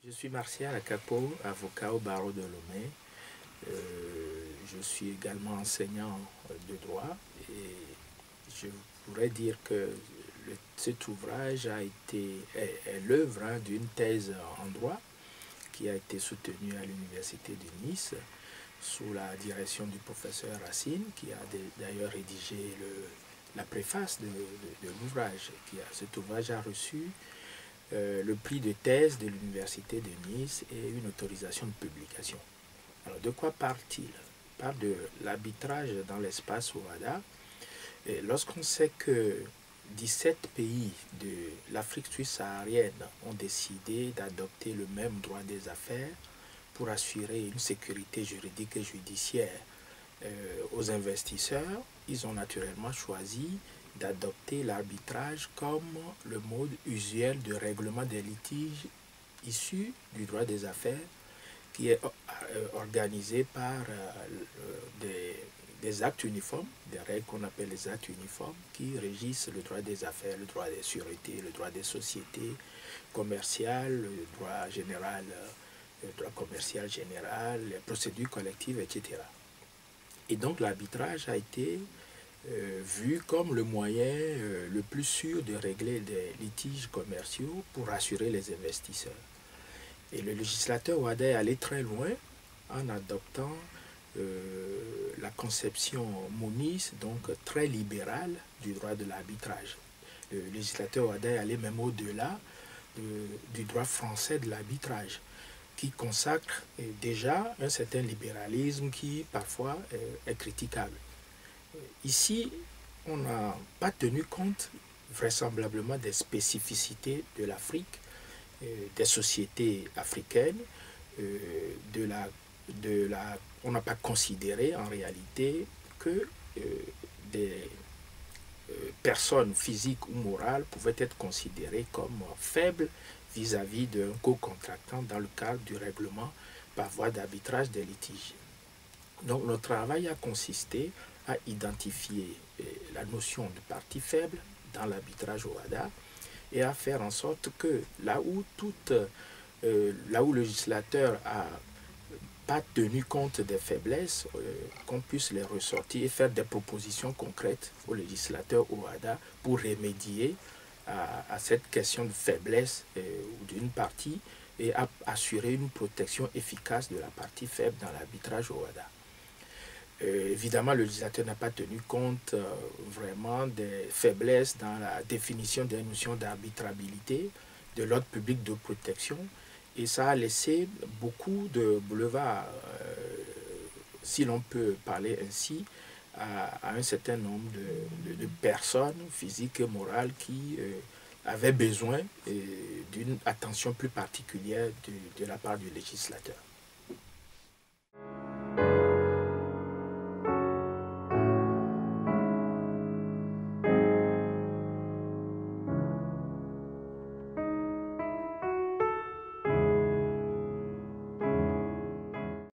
Je suis Martial Akapo, avocat au barreau de Lomé. Je suis également enseignant de droit et je pourrais dire que cet ouvrage est l'œuvre d'une thèse en droit qui a été soutenue à l'université de Nice sous la direction du professeur Racine, qui a d'ailleurs rédigé la préface de l'ouvrage. Cet ouvrage a reçu le prix de thèse de l'université de Nice et une autorisation de publication. Alors, de quoi parle-t-il? Il parle de l'arbitrage dans l'espace OHADA. Lorsqu'on sait que 17 pays de l'Afrique subsaharienne ont décidé d'adopter le même droit des affaires pour assurer une sécurité juridique et judiciaire aux investisseurs, ils ont naturellement choisi d'adopter l'arbitrage comme le mode usuel de règlement des litiges issus du droit des affaires qui est organisé par des actes uniformes, des règles qu'on appelle les actes uniformes qui régissent le droit des affaires, le droit des sûretés, le droit des sociétés commerciales, le droit général, le droit commercial général, les procédures collectives, etc. Et donc l'arbitrage a été vu comme le moyen le plus sûr de régler des litiges commerciaux pour rassurer les investisseurs. Et le législateur OHADA est allé très loin en adoptant la conception moniste, donc très libérale, du droit de l'arbitrage. Le législateur OHADA est allé même au-delà du droit français de l'arbitrage, qui consacre déjà un certain libéralisme qui parfois est critiquable. Ici, on n'a pas tenu compte vraisemblablement des spécificités de l'Afrique, des sociétés africaines, on n'a pas considéré en réalité que des personnes physiques ou morales pouvaient être considérées comme faibles vis-à-vis d'un co-contractant dans le cadre du règlement par voie d'arbitrage des litiges. Donc notre travail a consisté à identifier la notion de partie faible dans l'arbitrage OHADA et à faire en sorte que là où le législateur a pas tenu compte des faiblesses, qu'on puisse les ressortir et faire des propositions concrètes au législateur OHADA pour remédier à cette question de faiblesse d'une partie et à assurer une protection efficace de la partie faible dans l'arbitrage OHADA. Évidemment, le législateur n'a pas tenu compte vraiment des faiblesses dans la définition des notions d'arbitrabilité, de l'ordre public de protection, et ça a laissé beaucoup de boulevard, si l'on peut parler ainsi, à un certain nombre de personnes physiques et morales qui avaient besoin d'une attention plus particulière de la part du législateur.